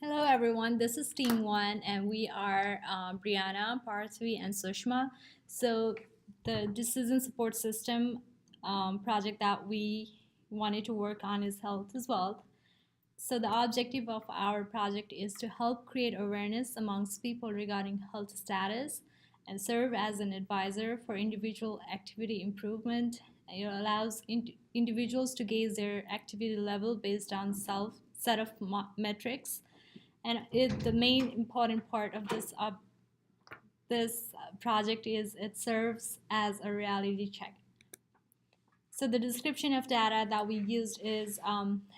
Hello everyone, this is Team 1 and we are Brianna, Parthui, and Sushma. So the decision support system project that we wanted to work on is health is wealth. So the objective of our project is to help create awareness amongst people regarding health status and serve as an advisor for individual activity improvement. It allows individuals to gauge their activity level based on self set of metrics, and the main important part of this project is it serves as a reality check. So the description of data that we used is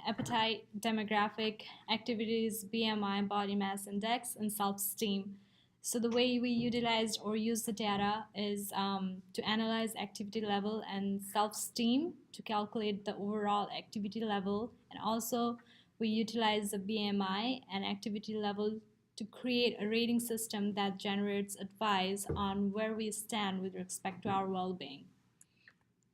appetite, demographic, activities, BMI, body mass index, and self-esteem. So the way we utilized or used the data is to analyze activity level and self-esteem to calculate the overall activity level, and also we utilize the BMI and activity level to create a rating system that generates advice on where we stand with respect to our well-being.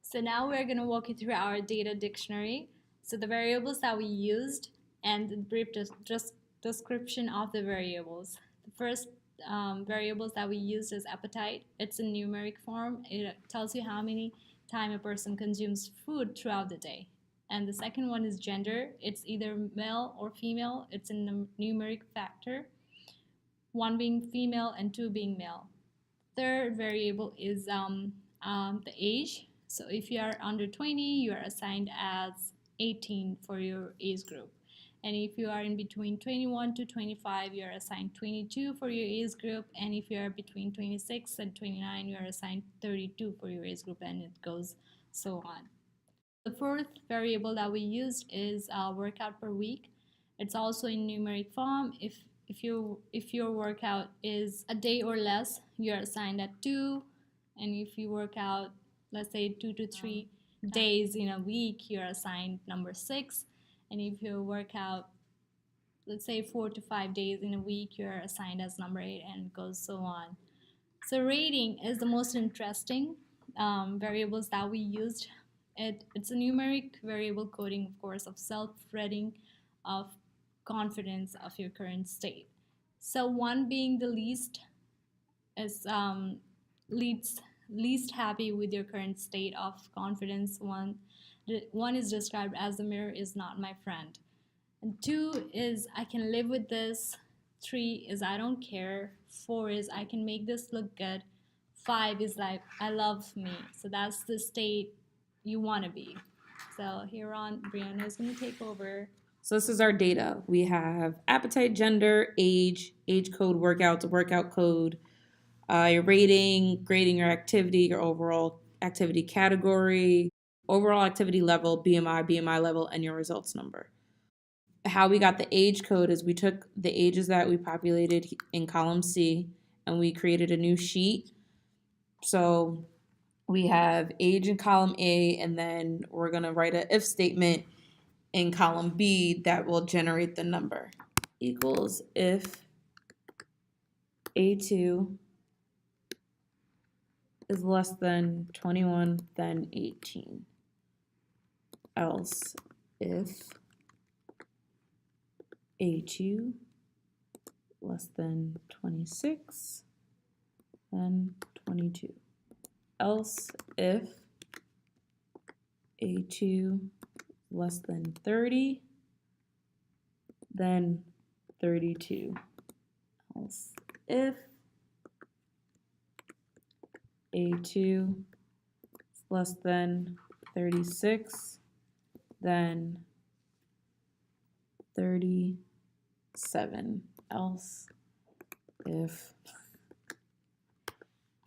So now we're going to walk you through our data dictionary. So the variables that we used and the brief description of the variables. The first variables that we used is appetite. It's in numeric form. It tells you how many time a person consumes food throughout the day. And the second one is gender. It's either male or female. It's in the numeric factor, 1 being female and 2 being male. Third variable is the age. So if you are under 20, you are assigned as 18 for your age group. And if you are in between 21 to 25, you are assigned 22 for your age group. And if you are between 26 and 29, you are assigned 32 for your age group, and it goes so on. The fourth variable that we used is workout per week. It's also in numeric form. If your workout is a day or less, you're assigned at 2, and if you work out, let's say 2 to 3 days in a week, you're assigned number 6, and if you work out, let's say 4 to 5 days in a week, you're assigned as number 8, and it goes so on. So rating is the most interesting variables that we used. It's a numeric variable coding, of course, of self-rating of confidence of your current state. So 1 being the least is least happy with your current state of confidence. One is described as the mirror is not my friend. And 2 is I can live with this. 3 is I don't care. 4 is I can make this look good. 5 is like I love me. So that's the state you want to be. So here on, Brianna is going to take over. So this is our data. We have appetite, gender, age code, workouts, workout code, your rating, grading your activity, your overall activity category, overall activity level, BMI level, and your results number. How we got the age code is we took the ages that we populated in column C and we created a new sheet. So we have age in column A, and then we're going to write an if statement in column B that will generate the number. Equals if A2 is less than 21 then 18. Else if A2 less than 26 then 22. Else if A2 less than 30 then 32. Else if A2 is less than 36 then 37. Else if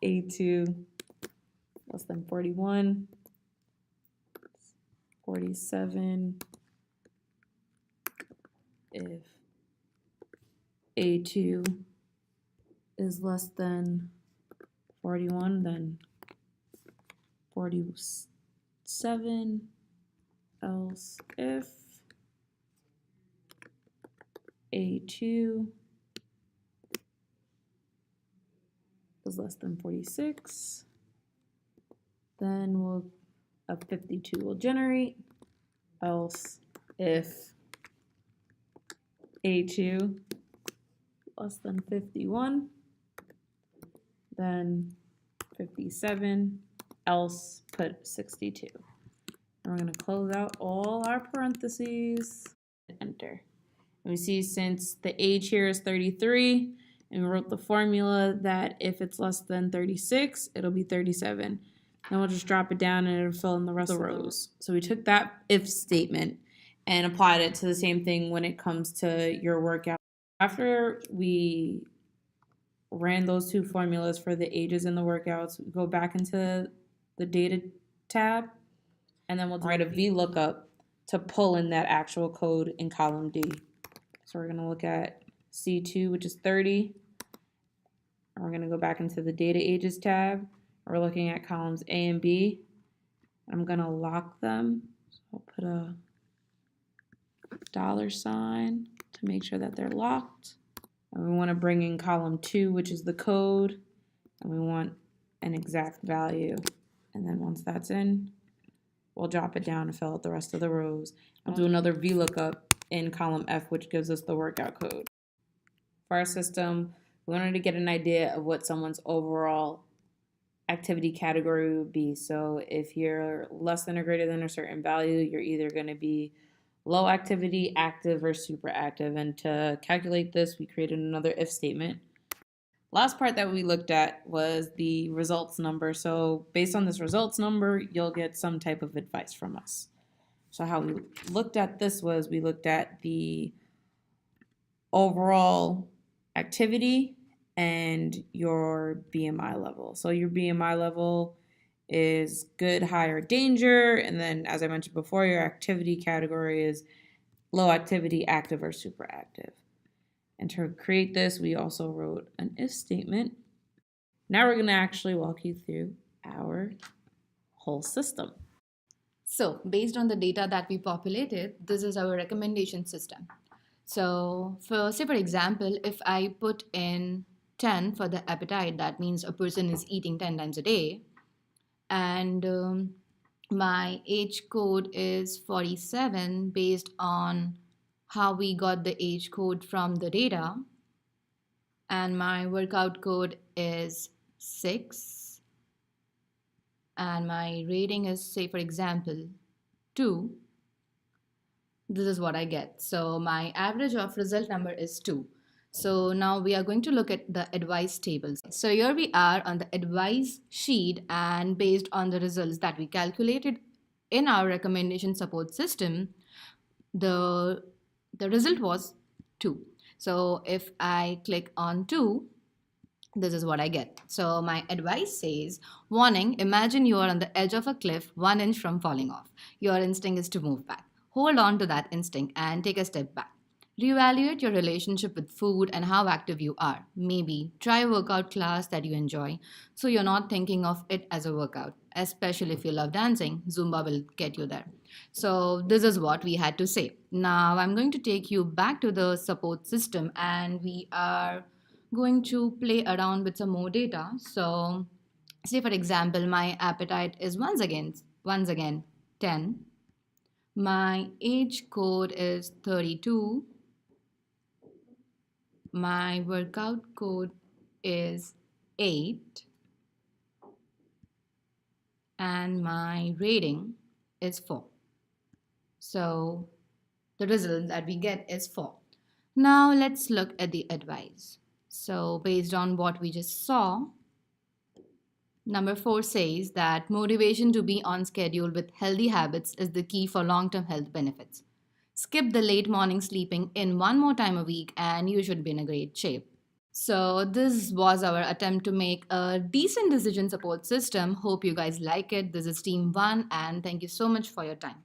A2 less than 41, 47. If A2 is less than 41, then 47. Else if A2 is less than 46, then a 52 will generate. Else if A2 less than 51, then 57, else put 62. And we're going to close out all our parentheses, enter. And we see since the age here is 33, and we wrote the formula that if it's less than 36, it'll be 37. Then we'll just drop it down and it'll fill in the rest of the rows. So we took that if statement and applied it to the same thing when it comes to your workout. After we ran those two formulas for the ages and the workouts, we go back into the data tab, and then we'll write a VLOOKUP to pull in that actual code in column D. So we're going to look at C2, which is 30. And we're going to go back into the data ages tab. We're looking at columns A and B. I'm going to lock them. So I'll put a $sign to make sure that they're locked. And we want to bring in column 2, which is the code. And we want an exact value. And then once that's in, we'll drop it down and fill out the rest of the rows. We'll do another VLOOKUP in column F, which gives us the workout code. For our system, we wanted to get an idea of what someone's overall activity category would be. So if you're less than or greater than a certain value, you're either going to be low activity, active, or super active. And to calculate this, we created another if statement. Last part that we looked at was the results number. So based on this results number, you'll get some type of advice from us. So how we looked at this was we looked at the overall activity and your BMI level. So your BMI level is good, high, or danger. And then, as I mentioned before, your activity category is low activity, active, or super active. And to create this, we also wrote an if statement. Now we're going to actually walk you through our whole system. So based on the data that we populated, this is our recommendation system. So for example, if I put in 10 for the appetite, that means a person is eating 10 times a day. And my age code is 47 based on how we got the age code from the data. And my workout code is 6. And my rating is, say, for example, 2. This is what I get. So my average of result number is 2. So now we are going to look at the advice tables. So here we are on the advice sheet, and based on the results that we calculated in our recommendation support system, the result was 2. So if I click on 2, this is what I get. So my advice says, warning, imagine you are on the edge of a cliff 1 inch from falling off. Your instinct is to move back. Hold on to that instinct and take a step back. Reevaluate your relationship with food and how active you are. Maybe try a workout class that you enjoy so you're not thinking of it as a workout. Especially if you love dancing, Zumba will get you there. So this is what we had to say. Now I'm going to take you back to the support system, and we are going to play around with some more data. So say for example, my appetite is once again 10. My age code is 32. My workout code is 8. And my rating is 4. So the result that we get is 4. Now let's look at the advice. So based on what we just saw, number 4 says that motivation to be on schedule with healthy habits is the key for long-term health benefits. Skip the late morning sleeping in 1 more time a week and you should be in a great shape. So this was our attempt to make a decent decision support system. Hope you guys like it. This is Team 1, and thank you so much for your time.